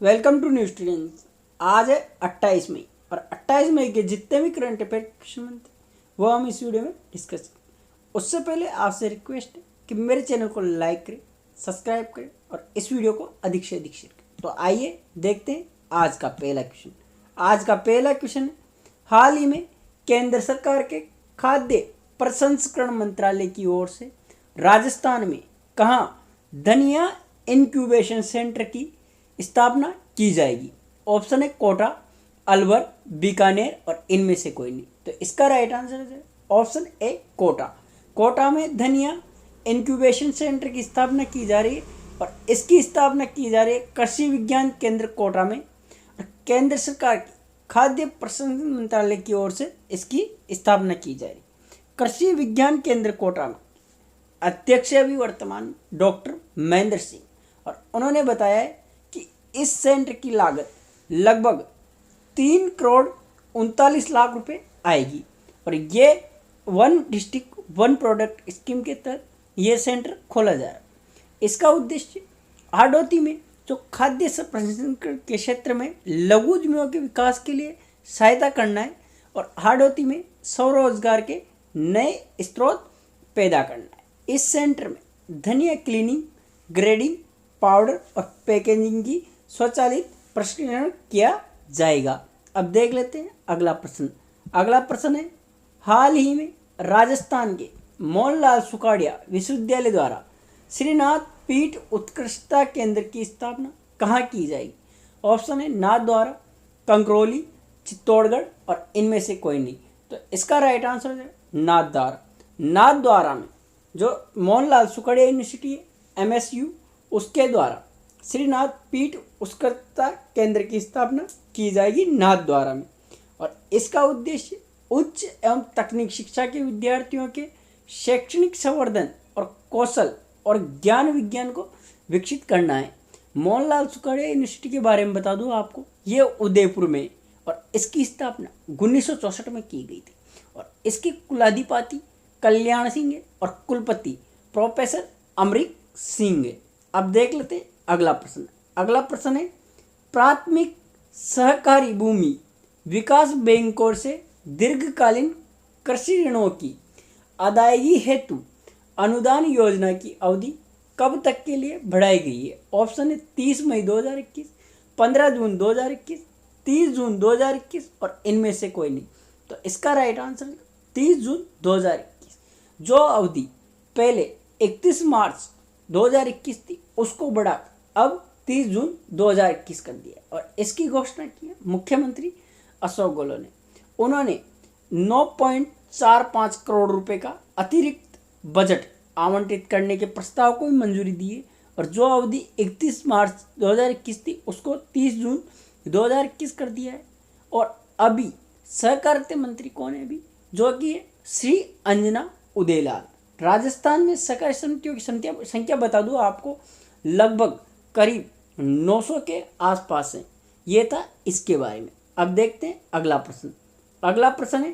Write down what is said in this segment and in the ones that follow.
Welcome to new students. आज है 28 मई और 28 मई के जितने भी करंट अफेयर क्वेश्चन बनते हैं वो हम इस वीडियो में डिस्कस करें। उससे पहले आपसे रिक्वेस्ट है कि मेरे चैनल को लाइक करें, सब्सक्राइब करें और इस वीडियो को अधिक से अधिक शेयर करें। तो आइए देखते हैं आज का पहला क्वेश्चन। आज का पहला क्वेश्चन है, हाल ही में केंद्र सरकार के खाद्य प्रसंस्करण मंत्रालय की ओर से राजस्थान में कहाँ धनिया इंक्यूबेशन सेंटर की स्थापना की जाएगी। ऑप्शन है कोटा, अलवर, बीकानेर और इनमें से कोई नहीं। तो इसका राइट आंसर है ऑप्शन ए कोटा। कोटा में धनिया इंक्यूबेशन सेंटर की स्थापना की जा रही है और इसकी स्थापना की जा रही है कृषि विज्ञान केंद्र कोटा में। केंद्र सरकार की खाद्य प्रसंस्करण मंत्रालय की ओर से इसकी स्थापना की जा रही है। कृषि विज्ञान केंद्र कोटा में अध्यक्ष अभी वर्तमान डॉक्टर महेंद्र सिंह और उन्होंने बताया है कि इस सेंटर की लागत लगभग 3 करोड़ 39 लाख रुपए आएगी और ये one district one product scheme के तहत ये सेंटर खोला जा रहा है। इसका उद्देश्य हाडोती में जो खाद्य प्रसंस्करण के क्षेत्र में लघु उद्यमियों के विकास के लिए सहायता करना है और हाडोती में स्वरोजगार के नए स्रोत पैदा करना है। इस सेंटर में धनिया क्लीनिंग, ग्रेडिंग, पाउडर और पैकेजिंग की स्वचालित प्रशिक्षण किया जाएगा। अब देख लेते हैं अगला प्रश्न। अगला प्रश्न है, हाल ही में राजस्थान के मोहनलाल सुखाड़िया विश्वविद्यालय द्वारा श्रीनाथ पीठ उत्कृष्टता केंद्र की स्थापना कहाँ की जाएगी। ऑप्शन है नाथद्वारा, कंकरौली, चित्तौड़गढ़ और इनमें से कोई नहीं। तो इसका राइट आंसर है नाथद्वारा। नाथद्वारा में जो मोहनलाल सुखाड़िया यूनिवर्सिटी है MSU उसके द्वारा श्रीनाथ पीठ उत्कृष्टता केंद्र की स्थापना की जाएगी नाथद्वारा में और इसका उद्देश्य उच्च एवं तकनीक शिक्षा के विद्यार्थियों के शैक्षणिक संवर्धन और कौशल और ज्ञान विज्ञान को विकसित करना है। मोहनलाल सुखाड़िया यूनिवर्सिटी के बारे में बता दूं आपको, ये उदयपुर में और इसकी स्थापना 1964 में की गई थी और इसके कुलाधिपति कल्याण सिंह है और कुलपति प्रोफेसर अमरीक सिंह है। अब देख लेते हैं अगला प्रश्न। अगला प्रश्न है, प्राथमिक सहकारी भूमि विकास बैंकों से दीर्घकालीन कृषि ऋणों की अदायगी हेतु अनुदान योजना की अवधि कब तक के लिए बढ़ाई गई है। ऑप्शन है 30 मई 2021, 15 जून 2021, 30 जून 2021 और इनमें से कोई नहीं। तो इसका राइट आंसर है 30 जून 2021। जो अवधि पहले 31 मार्च 2021 थी उसको बढ़ा अब 30 जून 2021 कर दिया और इसकी घोषणा की है मुख्यमंत्री अशोक गहलोत ने। उन्होंने 9.45 करोड़ रुपए का अतिरिक्त बजट आवंटित करने के प्रस्ताव को भी मंजूरी दी है और जो अवधि 31 मार्च 2021 थी उसको 30 जून 2021 कर दिया है। और अभी सहकारिता मंत्री कौन है अभी, जो कि है श्री अंजना उदयलाल। राजस्थान में सहकारी समितियों की संख्या बता दूं आपको, लगभग करीब 900 के आसपास है। ये था इसके बारे में। अब देखते हैं अगला प्रश्न। अगला प्रश्न है,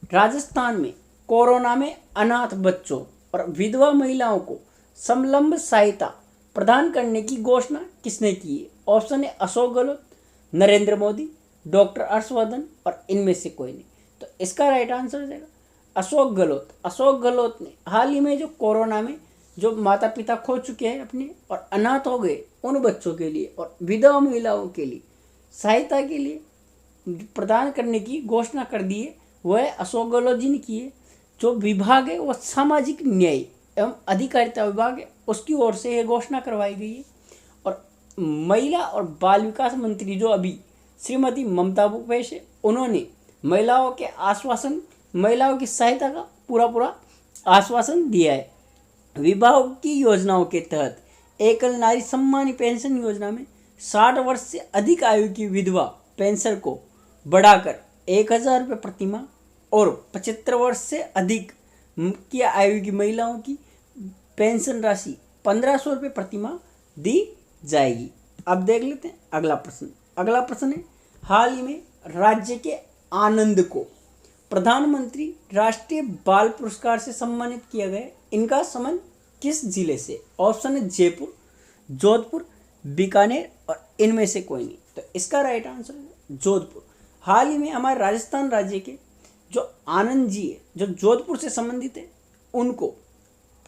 राजस्थान में कोरोना में अनाथ बच्चों और विधवा महिलाओं को समलंब सहायता प्रदान करने की घोषणा किसने की है। ऑप्शन है अशोक गहलोत, नरेंद्र मोदी, डॉक्टर हर्षवर्धन और इनमें से कोई नहीं। तो इसका राइट आंसर हो जाएगा अशोक गहलोत। अशोक गहलोत ने हाल ही में जो कोरोना में जो माता पिता खो चुके हैं अपने और अनाथ हो गए उन बच्चों के लिए और विधवा महिलाओं के लिए सहायता के लिए प्रदान करने की घोषणा कर दी है, वह है अशोक गहलोत जी ने की है। जो विभाग है वो सामाजिक न्याय एवं अधिकारिता विभाग है, उसकी ओर से यह घोषणा करवाई गई है। और महिला और बाल विकास मंत्री जो अभी श्रीमती ममता भूपेश है, उन्होंने महिलाओं के आश्वासन, महिलाओं की सहायता का पूरा आश्वासन दिया है। विभाग की योजनाओं के तहत एकल नारी सम्मानी पेंशन योजना में 60 वर्ष से अधिक आयु की विधवा पेंशन को बढ़ाकर 1000 रुपये प्रतिमाह और 75 वर्ष से अधिक की आयु की महिलाओं की पेंशन राशि 1500 रुपये प्रतिमाह दी जाएगी। अब देख लेते हैं अगला प्रश्न। अगला प्रश्न है, हाल ही में राज्य के आनंद को प्रधानमंत्री राष्ट्रीय बाल पुरस्कार से सम्मानित किया गया। इनका संबंध किस जिले से। ऑप्शन है जयपुर, जोधपुर, बीकानेर और इनमें से कोई नहीं। तो इसका राइट आंसर है जोधपुर। हाल ही में हमारे राजस्थान राज्य के जो आनंद जी है, जो जोधपुर से संबंधित है, उनको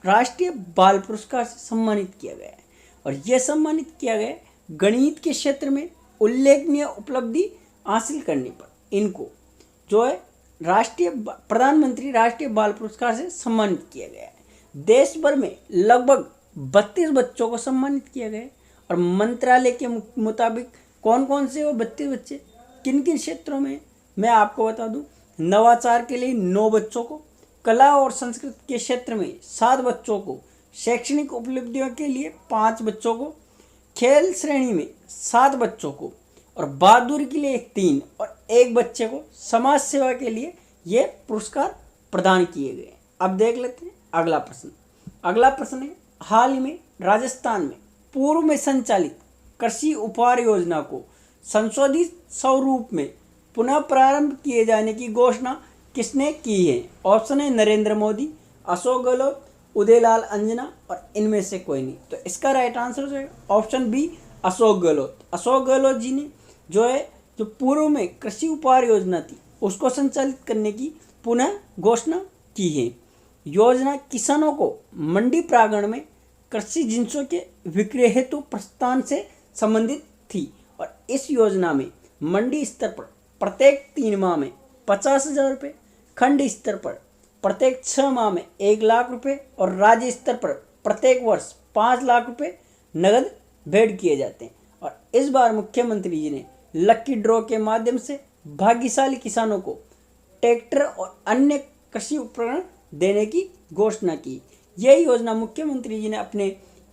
राष्ट्रीय बाल पुरस्कार से सम्मानित किया गया है। और यह सम्मानित किया गया है गणित के क्षेत्र में उल्लेखनीय उपलब्धि हासिल करने पर। इनको जो है प्रधानमंत्री राष्ट्रीय बाल पुरस्कार से सम्मानित किया गया है। देश भर में लगभग 32 बच्चों को सम्मानित किया गया है। और मंत्रालय के मुताबिक कौन कौन से वो 32 बच्चे किन किन क्षेत्रों में, मैं आपको बता दूं, नवाचार के लिए 9 बच्चों को, कला और संस्कृत के क्षेत्र में 7 बच्चों को, शैक्षणिक उपलब्धियों के लिए 5 बच्चों को, खेल श्रेणी में 7 बच्चों को, और बहादुरी के लिए 3 और 1 बच्चे को समाज सेवा के लिए ये पुरस्कार प्रदान किए गए। अब देख लेते हैं अगला प्रश्न। अगला प्रश्न है, हाल ही में राजस्थान में पूर्व में संचालित कृषि उपहार योजना को संशोधित स्वरूप में पुनः प्रारंभ किए जाने की घोषणा किसने की है? ऑप्शन है नरेंद्र मोदी, अशोक गहलोत, उदयलाल अंजना और इनमें से कोई नहीं। तो इसका राइट आंसर जो है ऑप्शन बी अशोक गहलोत। अशोक गहलोत जी ने जो पूर्व में कृषि उपहार योजना थी उसको संचालित करने की पुनः घोषणा की है। योजना किसानों को मंडी प्रांगण में कृषि जिंसों के विक्रय हेतु प्रस्थान से संबंधित थी। और इस योजना में मंडी स्तर पर प्रत्येक 3 माह में 50,000 रुपये, खंड स्तर पर प्रत्येक 6 माह में 1 लाख रुपये और राज्य स्तर पर प्रत्येक वर्ष 5 लाख रुपये नगद भेंट किए जाते हैं। और इस बार मुख्यमंत्री जी ने लकी ड्रॉ के माध्यम से भाग्यशाली किसानों को ट्रैक्टर और अन्य कृषि उपकरण देने की घोषणा की। यह योजना मुख्यमंत्री जी ने अपने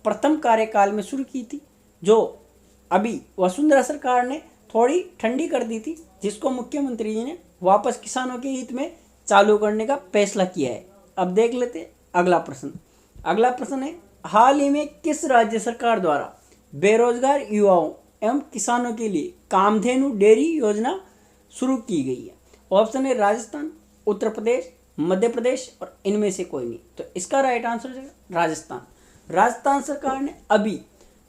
प्रथम कार्यकाल में शुरू की थी, जो अभी वसुंधरा सरकार ने थोड़ी ठंडी कर दी थी, जिसको मुख्यमंत्री जी ने वापस किसानों के हित में चालू करने का फैसला किया है। अब देख लेते हैं अगला प्रश्न। अगला प्रश्न है, हाल ही में किस राज्य सरकार द्वारा बेरोजगार युवाओं एवं किसानों के लिए कामधेनु डेयरी योजना शुरू की गई है? ऑप्शन है राजस्थान, उत्तर प्रदेश, मध्य प्रदेश और इनमें से कोई नहीं। तो इसका राइट आंसर है राजस्थान। राजस्थान सरकार ने अभी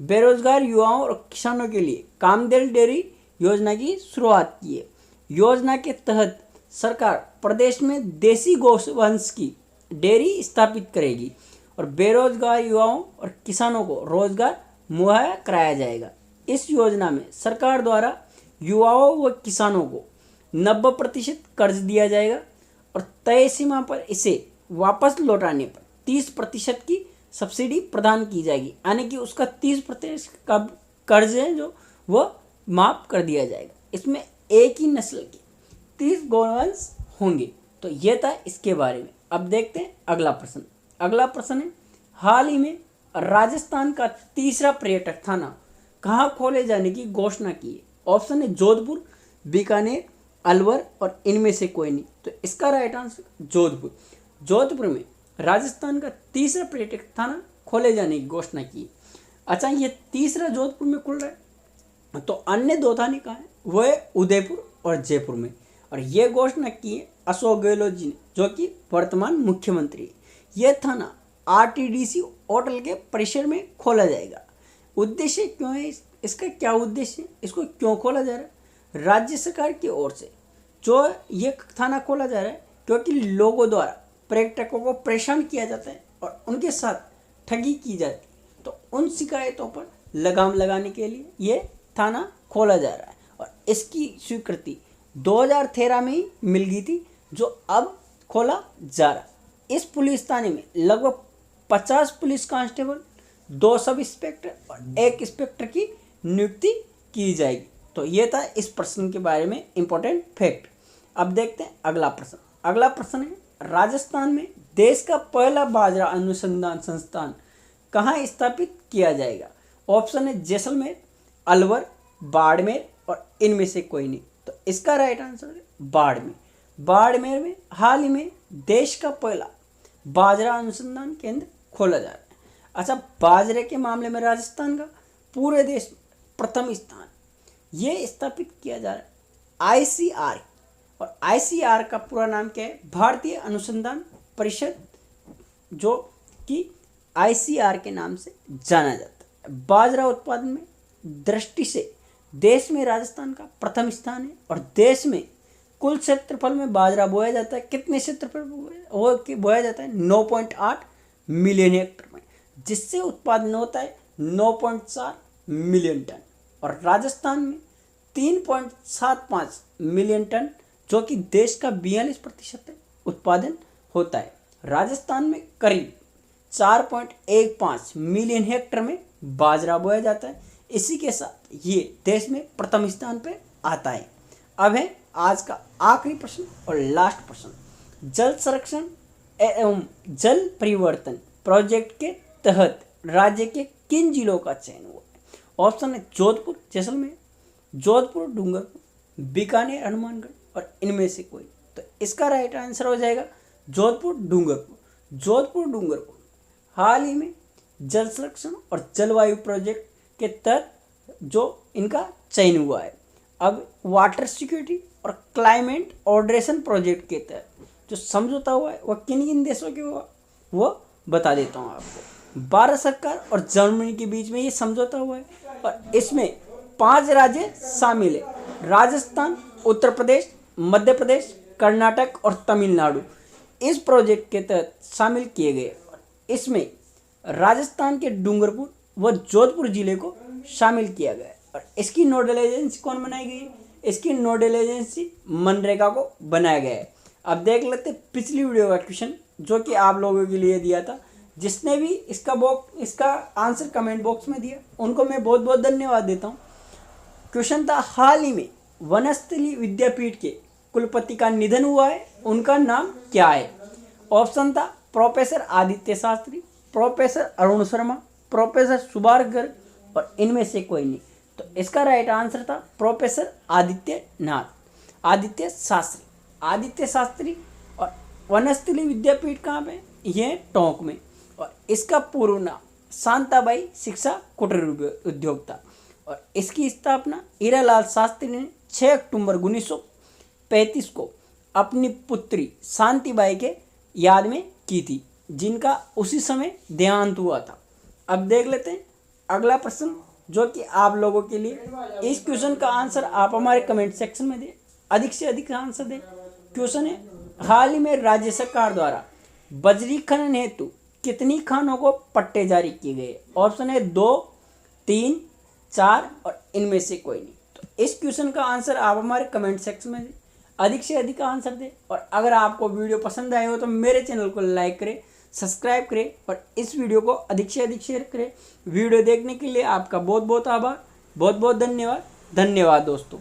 बेरोजगार युवाओं और किसानों के लिए कामधेनु डेयरी योजना की शुरुआत की है। योजना के तहत सरकार प्रदेश में देसी गोवंश की डेयरी स्थापित करेगी और बेरोजगार युवाओं और किसानों को रोजगार मुहैया कराया जाएगा। इस योजना में सरकार द्वारा युवाओं व किसानों को 90% कर्ज दिया जाएगा और तय सीमा पर इसे वापस लौटाने पर 30% की सब्सिडी प्रदान की जाएगी, यानी कि उसका 30% का कर्ज है जो वो माफ कर दिया जाएगा। इसमें एक ही नस्ल के 30 गोवंश होंगे। तो ये था इसके बारे में। अब देखते हैं अगला प्रश्न। अगला प्रश्न है, हाल ही में राजस्थान का तीसरा पर्यटक थाना कहाँ खोले जाने की घोषणा की है? ऑप्शन है जोधपुर, बीकानेर, अलवर और इनमें से कोई नहीं। तो इसका राइट आंसर जोधपुर। जोधपुर में राजस्थान का तीसरा पर्यटक थाना खोले जाने की घोषणा की। अच्छा, ये तीसरा जोधपुर में खुल रहा है, तो अन्य 2 थाने कहाँ हैं? वो है उदयपुर और जयपुर में। और ये घोषणा की है अशोक गहलोत जी ने, जो कि वर्तमान मुख्यमंत्री है। यह थाना आरटीडीसी होटल के परिसर में खोला जाएगा। उद्देश्य क्यों है इसका, क्या उद्देश्य है, इसको क्यों खोला जा रहा है? राज्य सरकार की ओर से जो ये थाना खोला जा रहा है क्योंकि लोगों द्वारा पर्यटकों को परेशान किया जाता है और उनके साथ ठगी की जाती है। तो उन शिकायतों पर लगाम लगाने के लिए ये थाना खोला जा रहा है। और इसकी स्वीकृति 2013 में ही मिल गई थी, जो अब खोला जा रहा है। इस पुलिस थाने में लगभग 50 पुलिस कांस्टेबल, 2 सब इंस्पेक्टर और 1 इंस्पेक्टर की नियुक्ति की जाएगी। तो ये था इस प्रश्न के बारे में इंपॉर्टेंट फैक्ट। अब देखते हैं अगला प्रश्न। अगला प्रश्न है, राजस्थान में देश का पहला बाजरा अनुसंधान संस्थान कहाँ स्थापित किया जाएगा? ऑप्शन है जैसलमेर, अलवर, बाड़मेर और इनमें से कोई नहीं। तो इसका राइट आंसर है बाड़मेर। बाड़मेर में हाल ही में देश का पहला बाजरा अनुसंधान केंद्र खोला जा रहा है। अच्छा, बाजरे के मामले में राजस्थान का पूरे देश में प्रथम स्थान ये स्थापित किया जा रहा है आईसीआर। और आईसीआर का पूरा नाम क्या है? भारतीय अनुसंधान परिषद, जो कि आईसीआर के नाम से जाना जाता है। बाजरा उत्पादन में दृष्टि से देश में राजस्थान का प्रथम स्थान है। और देश में कुल क्षेत्रफल में बाजरा बोया जाता है, कितने क्षेत्रफल बोया जाता है? 9.8 मिलियन हेक्टेयर में, जिससे उत्पादन होता है 9.4 मिलियन टन। और राजस्थान में 3.75 मिलियन टन, जो कि देश का 42% उत्पादन होता है। राजस्थान में करीब 4.15 मिलियन हेक्टेयर में बाजरा बोया जाता है। इसी के साथ ये देश में प्रथम स्थान पे आता है। अब है आज का आखिरी प्रश्न और लास्ट प्रश्न। जल संरक्षण एवं जल परिवर्तन प्रोजेक्ट के तहत राज्य के किन जिलों का चयन हुआ है? ऑप्शन है जोधपुर जैसलमेर, जोधपुर डूंगरपुर, बीकानेर हनुमानगढ़ और इनमें से कोई। तो इसका राइट आंसर हो जाएगा जोधपुर डूंगरपुर। जोधपुर डूंगरपुर हाल ही में जल संरक्षण और जलवायु प्रोजेक्ट के तहत जो इनका चयन हुआ है। अब वाटर सिक्योरिटी और क्लाइमेट ऑर्डरेशन प्रोजेक्ट के तहत जो समझौता हुआ है वह किन किन देशों के हुआ वो बता देता हूँ आपको। भारत सरकार और जर्मनी के बीच में ये समझौता हुआ है और इसमें 5 राज्य शामिल है: राजस्थान, उत्तर प्रदेश, मध्य प्रदेश, कर्नाटक और तमिलनाडु इस प्रोजेक्ट के तहत शामिल किए गए। इसमें राजस्थान के डूंगरपुर व जोधपुर जिले को शामिल किया गया है। और इसकी नोडल एजेंसी कौन बनाई गई है? इसकी नोडल एजेंसी मनरेगा को बनाया गया है। अब देख लेते पिछली वीडियो का क्वेश्चन जो कि आप लोगों के लिए दिया था। जिसने भी इसका आंसर कमेंट बॉक्स में दिया उनको मैं बहुत बहुत धन्यवाद देता हूँ। क्वेश्चन था, हाल ही में वनस्थली विद्यापीठ के कुलपति का निधन हुआ है, उनका नाम क्या है? ऑप्शन था professor Aditya Shastri, professor Arun Sharma, professor Subhash Garg और इनमें से कोई नहीं। तो इसका राइट आंसर था प्रोफेसर आदित्य शास्त्री। आदित्य शास्त्री। और वनस्थली विद्यापीठ कहाँ पे? ये टोंक में। और इसका पूर्ण नाम शांताबाई शिक्षा कुटीर उद्योग था। और इसकी स्थापना हीरालाल शास्त्री ने 6 अक्टूबर 1935 को अपनी पुत्री शांतिबाई के याद में की थी, जिनका उसी समय देहांत हुआ था। अब देख लेते हैं अगला प्रश्न जो कि आप लोगों के लिए। इस क्वेश्चन का आंसर आप हमारे कमेंट सेक्शन में दें, अधिक से अधिक आंसर दें। क्वेश्चन है, हाल ही में राज्य सरकार द्वारा बजरी खनन हेतु कितनी खानों को पट्टे जारी किए गए? ऑप्शन है 2, 3, 4 और इनमें से कोई नहीं। तो इस क्वेश्चन का आंसर आप हमारे कमेंट सेक्शन में दें, अधिक से अधिक आंसर दें। और अगर आपको वीडियो पसंद आए हो तो मेरे चैनल को लाइक करें, सब्सक्राइब करें और इस वीडियो को अधिक से अधिक शेयर करें। वीडियो देखने के लिए आपका बहुत बहुत आभार, बहुत बहुत धन्यवाद। धन्यवाद दोस्तों।